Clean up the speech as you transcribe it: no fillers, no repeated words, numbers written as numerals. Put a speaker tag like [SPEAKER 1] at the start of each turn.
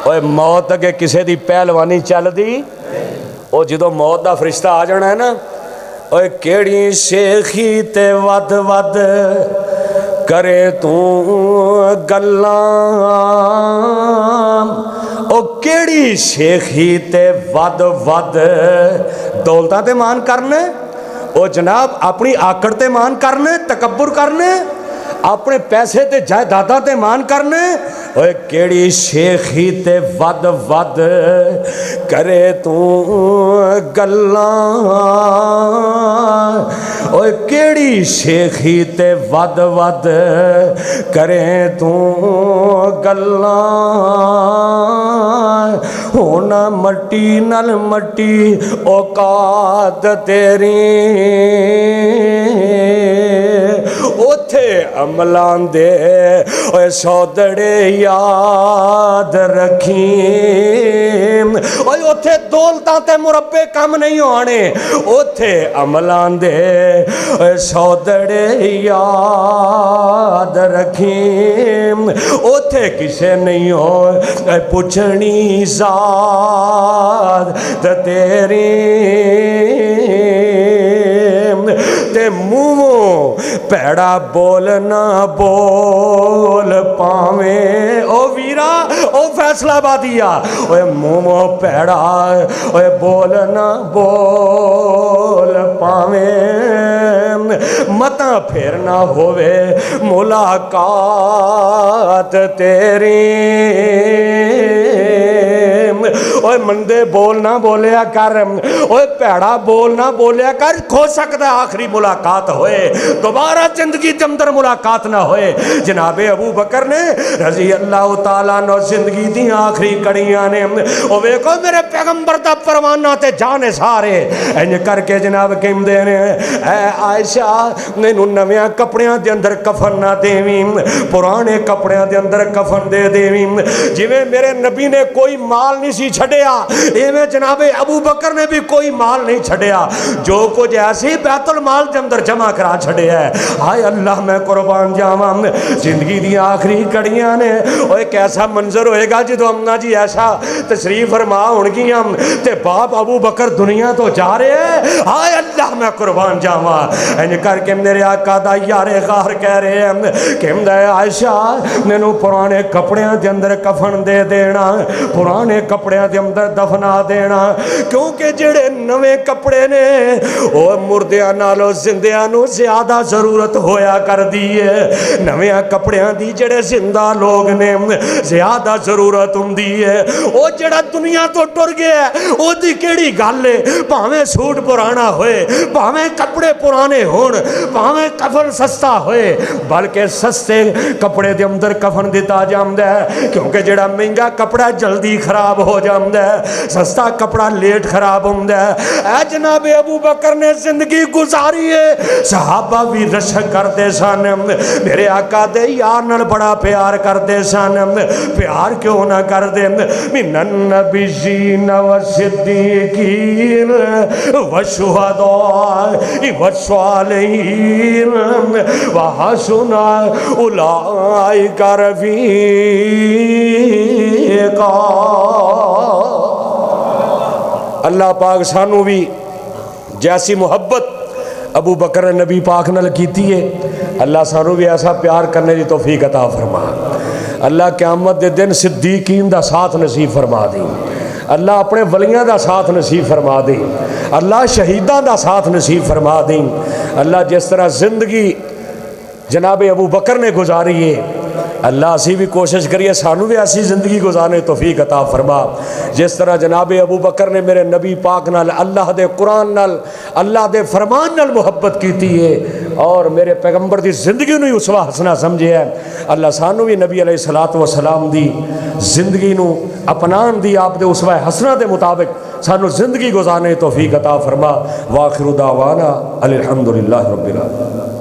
[SPEAKER 1] اوے موت اگے کسے دی پہلوانی چل دی او جدو موت دا فرشتہ آ جانا ہے نا اوے کیڑی شیخی تے ود ود کرے تو گلاں او کیڑی شیخی تے ود ود دولتاں تے مان کرنے او جناب اپنی آکڑ تے مان کرنے تکبر کرنے اپنے پیسے تے جائیداداں تے مان کرنے اوے کیڑی شیخی تے ود ود کرے تو گلاں اوے کیڑی شیخی تے ود ود کرے تو گلاں ہونا مٹی نل مٹی اوقات تیری اوتھے عملان دے اوے سودڑے یاد رکھیں اوے اوتھے دولتاں تے مربے کم نہیں ہونے اوتھے عملان دے اوے سودڑے یاد رکھیں اوتھے کسے نہیں ہو پوچھنی ذات تیری تے منہ پیڑا بولنا بول پاویں او ویرا او فیصلہ بادیا اوے منہ پیڑا اوے بولنا بول پاویں متا پھر نہ ہووے ملاقات تیری اوے مندے بول نہ بولیا کر اوے پیڑا بول نہ بولیا کر کھو سکتا آخری ملاقات ہوئے دوبارہ زندگی کے اندر ملاقات نہ ہوئے جناب ابو بکر نے رضی اللہ تعالیٰ نو زندگی دی آخری کڑیاں نے او ویکھو میرے پیغمبر دا پروانہ تے جانے سارے انج کر کے جناب کہم دے نے اے عائشہ مینوں نویاں کپڑیاں دے اندر کفن نہ دیویں پرانے کپڑیاں دے اندر کفن دے دیویں جویں میرے نبی نے کوئی مال نہیں سی چھڈیا ایویں جناب ابو بکر نے بھی کوئی مال نہیں چھڈیا جو کچھ ایسی بیت المال دے اندر جمع کرا چھڈیا ہے ہائے اللہ میں قربان جاواں زندگی دی آخری کڑیاں نے او ایک ایسا منظر ہوئے گا جدو امنا جی ایسا تشریف فرما ہونگیاں تے باپ ابو بکر دنیا تو جا رہے ہیں ہائے اللہ میں قربان جاواں انج کر کے میرے آقا دا یار غار کہہ رہے ہیں کہ عائشہ مینوں پرانے کپڑیاں دے اندر کفن دے دینا پرانے کپڑیاں دے اندر دفنا دینا کیونکہ جڑے نویں کپڑے نے او مردیاں نالو زندیاں نو زیادہ ضرورت ہویا کر دیئے نویاں کپڑیاں دی جڑے زندہ لوگ نے زیادہ ضرورت ہوں دیئے او جڑا دنیا تو ٹر گیا او دی کیڑی گالے پاہمیں سوٹ پرانا ہوئے پاہمیں کپڑے پرانے ہون پاہمیں کفن سستا ہوئے بلکہ سستے کپڑے دے اندر کفن دیتا جامدہ ہے کیونکہ جڑا مہنگا کپڑا جلدی خراب ہو جامدہ ہے سستا کپڑا لیٹ خراب ہوندہ ہے اے جناب ابو بکر نے زندگی گزاری ہے صحابہ بھی رشک کرتے سن میرے آقا دے یار نال بڑا پیار کرتے سن پیار کیوں نہ کر دے من النبیین والصدیقین والشہداء والصالحین وحسن اولئک رفیقا اللہ پاک سانو بھی جیسی محبت ابو بکر نبی پاک نال کیتی ہے اللہ سانو بھی ایسا پیار کرنے دی توفیق عطا فرما اللہ قیامت دے دن صدیقین دا ساتھ نصیب فرما دی اللہ اپنے ولیاں دا ساتھ نصیب فرما دی اللہ شہیداں دا ساتھ نصیب فرما دی اللہ جس طرح زندگی جناب ابو بکر نے گزاری ہے اللہ اسی بھی کوشش کریے سانو بھی ایسی زندگی گزارنے توفیق عطا فرما جس طرح جناب ابو بکر نے میرے نبی پاک نال اللہ دے قرآن نال اللہ دے فرمان نال محبت کیتی ہے اور میرے پیغمبر دی زندگی نو اسوہ حسنہ سمجھے ہے اللہ سانو بھی نبی علیہ السلام دی زندگی نو اپنان دی آپ دے اسوہ حسنہ دے مطابق سانو زندگی گزارنے توفیق عطا فرما وآخر دعوانا الحمدللہ رب العالمین